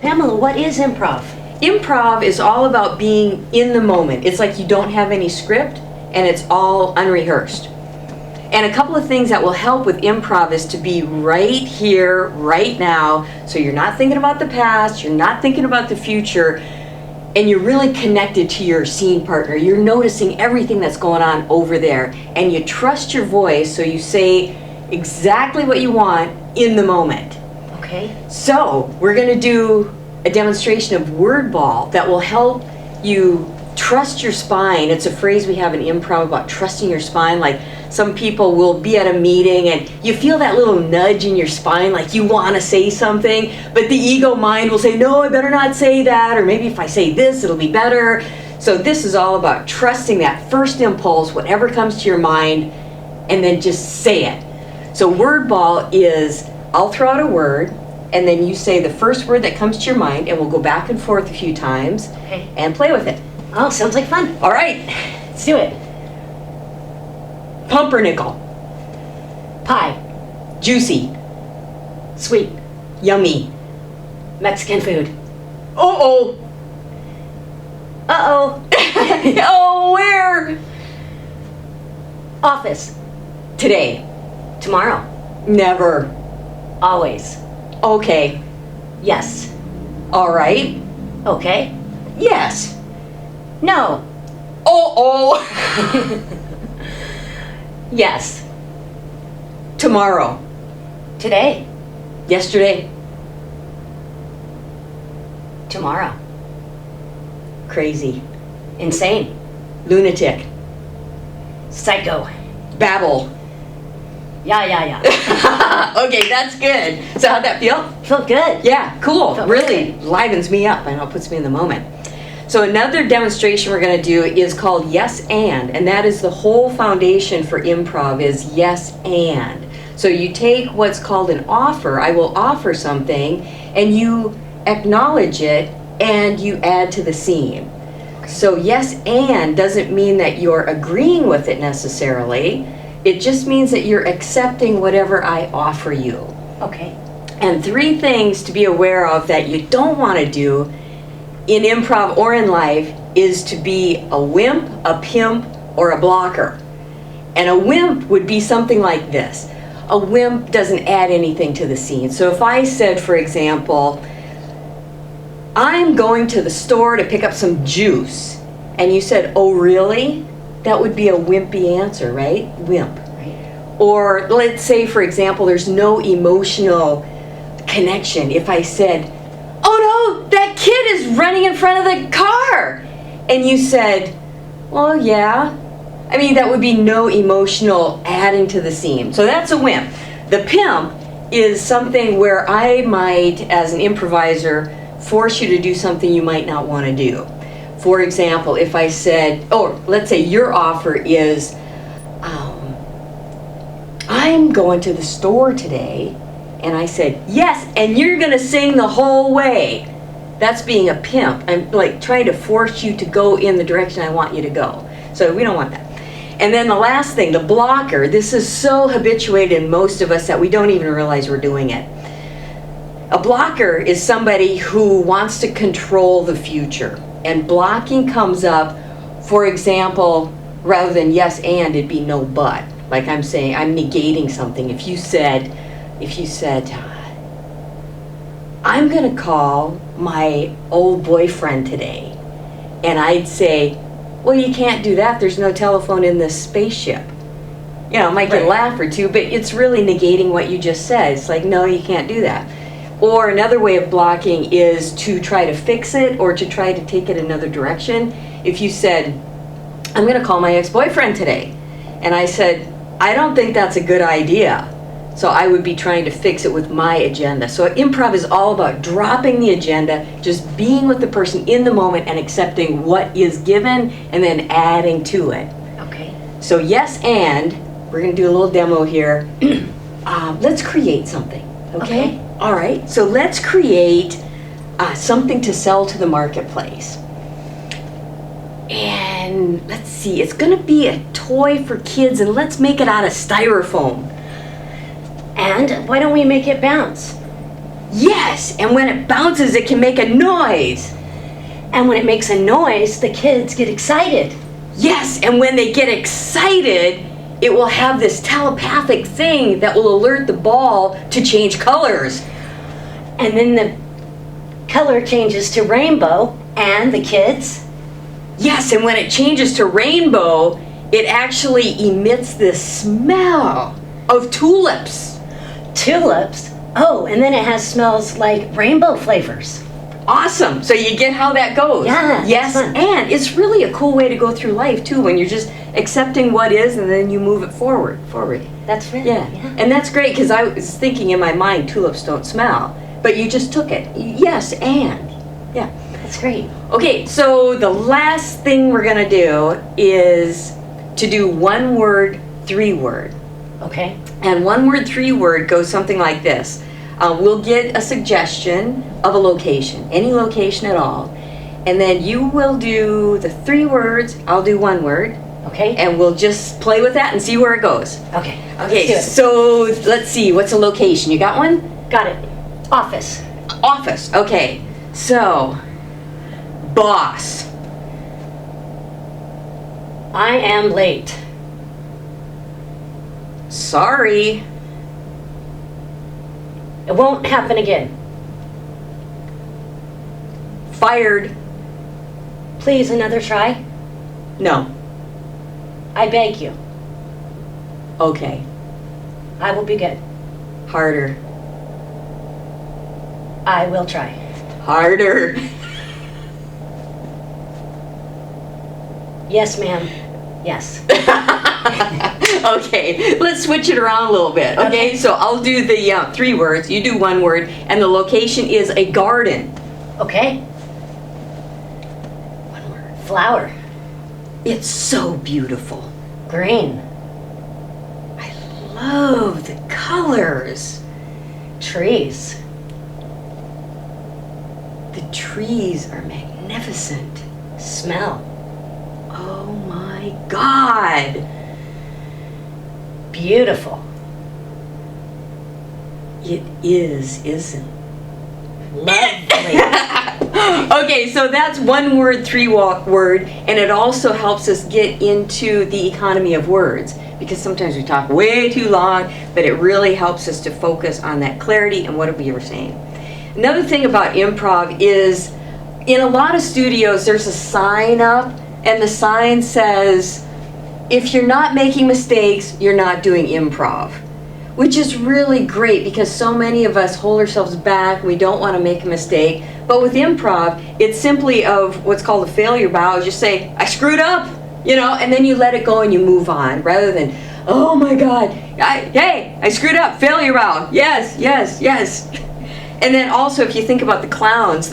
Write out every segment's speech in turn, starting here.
Pamela, what is improv? Improv is all about being in the moment. It's like you don't have any script and it's all unrehearsed. And a couple of things that will help with improv is to be right here, right now, so you're not thinking about the past, you're not thinking about the future, and you're really connected to your scene partner. You're noticing everything that's going on over there, and you trust your voice, so you say exactly what you want in the moment. Okay. So we're going to do a demonstration of word ball that will help you trust your spine. It's a phrase we have in improv about trusting your spine. Like some people will be at a meeting and you feel that little nudge in your spine, like you want to say something, but the ego mind will say, no, I better not say that, or maybe if I say this, it'll be better. So this is all about trusting that first impulse, whatever comes to your mind, and then just say it. So word ball is, I'll throw out a word, and then you say the first word that comes to your mind, and we'll go back and forth a few times and play with it. Oh, sounds like fun. All right. Let's do it. Pumpernickel. Pie. Juicy. Sweet. Yummy. Mexican food. Uh-oh. Uh-oh. Oh, where? Office. Today. Tomorrow. Never. Always. Okay. Yes. All right. Okay. Yes. No. Uh-oh. Yes. Tomorrow. Today. Yesterday. Tomorrow. Crazy. Insane. Lunatic. Psycho. Babble. Yeah. Okay, that's good. So how'd that feel? Felt good. Yeah, cool. Felt Really good. livens me up. I know, it puts me in the moment. So another demonstration we're going to do is called yes and that is the whole foundation for improv is yes and. So you take what's called an offer, I will offer something, and you acknowledge it and you add to the scene. So yes and doesn't mean that you're agreeing with it necessarily. It just means that you're accepting whatever I offer you. Okay. And 3 things to be aware of that you don't want to do in improv or in life is to be a wimp, a pimp, or a blocker. And a wimp would be something like this. A wimp doesn't add anything to the scene. So if I said, for example, I'm going to the store to pick up some juice, and you said, oh really? That would be a wimpy answer, right? Wimp. Right. Or let's say, for example, there's no emotional connection. If I said, oh no, that kid is running in front of the car, and you said, well, yeah. I mean, that would be no emotional adding to the scene. So that's a wimp. The pimp is something where I might, as an improviser, force you to do something you might not want to do. For example, if I said, or let's say your offer is, I'm going to the store today, and I said, yes, and you're going to sing the whole way. That's being a pimp. I'm like trying to force you to go in the direction I want you to go. So we don't want that. And then the last thing, the blocker. This is so habituated in most of us that we don't even realize we're doing it. A blocker is somebody who wants to control the future. And blocking comes up, for example, rather than yes and, it'd be no but. Like I'm saying, I'm negating something. If you said, I'm gonna call my old boyfriend today, and I'd say, well, you can't do that, there's no telephone in this spaceship. You know, it might get a laugh or two, but it's really negating what you just said. It's like, no, you can't do that. Or another way of blocking is to try to fix it or to try to take it another direction. If you said, I'm gonna call my ex-boyfriend today, and I said, I don't think that's a good idea. So I would be trying to fix it with my agenda. So improv is all about dropping the agenda, just being with the person in the moment and accepting what is given and then adding to it. Okay. So yes and, we're gonna do a little demo here. Let's create something, okay? All right, so let's create something to sell to the marketplace. And let's see, it's gonna be a toy for kids, and let's make it out of styrofoam. And why don't we make it bounce? Yes, and when it bounces, it can make a noise. And when it makes a noise, the kids get excited. Yes, and when they get excited, it will have this telepathic thing that will alert the ball to change colors. And then the color changes to rainbow, and the kids. Yes, and when it changes to rainbow, it actually emits this smell of tulips. Tulips. Oh, and then it has smells like rainbow flavors. Awesome. So you get how that goes. Yeah. Yes, and it's really a cool way to go through life too, when you're just accepting what is and then you move it forward. That's really, Yeah. And that's great, because I was thinking in my mind, tulips don't smell, but you just took it. Yes, and. Yeah. That's great. Okay, so the last thing we're gonna do is to do 1 word, 3 word. Okay. And 1 word, 3 word goes something like this. We'll get a suggestion of a location, any location at all, and then you will do the 3 words, I'll do 1 word, Okay. and we'll just play with that and see where it goes. Okay. Okay, Let's do so let's see, what's a location? You got one? it. Got it. Office. Office, okay. So, boss. I am late. Sorry. It won't happen again. Fired. Please, another try. No. I beg you. Okay. I will be good. Harder. I will try. Harder. Yes, ma'am. Yes. Okay, let's switch it around a little bit. Okay, so I'll do the 3 words, you do 1 word, and the location is a garden. Okay. 1 word. Flower. It's so beautiful. Green. I love the colors. Trees. The trees are magnificent. Smell. Oh my God. Beautiful. It is, isn't Lovely. Okay, so that's 1 word, 3 word, and it also helps us get into the economy of words, because sometimes we talk way too long, but it really helps us to focus on that clarity and what we were saying. Another thing about improv is, in a lot of studios, there's a sign up, and the sign says, if you're not making mistakes, you're not doing improv. Which is really great, because so many of us hold ourselves back, we don't want to make a mistake. But with improv, it's simply of what's called a failure bow. Just say, I screwed up, and then you let it go and you move on, rather than, oh my God, hey, I screwed up, failure bow, yes, yes, yes. And then also, if you think about the clowns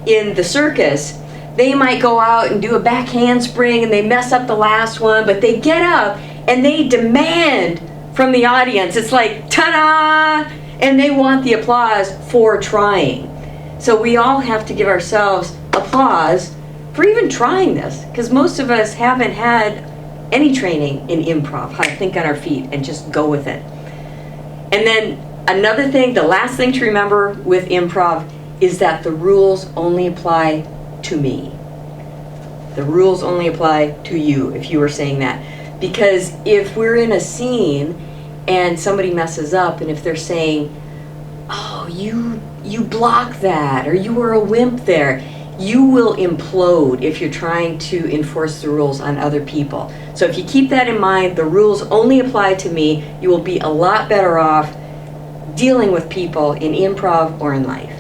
in the circus, they might go out and do a back handspring and they mess up the last one, but they get up and they demand from the audience, it's like, ta-da! And they want the applause for trying. So we all have to give ourselves applause for even trying this, because most of us haven't had any training in improv, how to think on our feet and just go with it. And then another thing, the last thing to remember with improv is that the rules only apply to me. The rules only apply to you, if you were saying that. Because if we're in a scene and somebody messes up, and if they're saying, oh, you block that, or you were a wimp there, you will implode if you're trying to enforce the rules on other people. So if you keep that in mind, the rules only apply to me, you will be a lot better off dealing with people in improv or in life.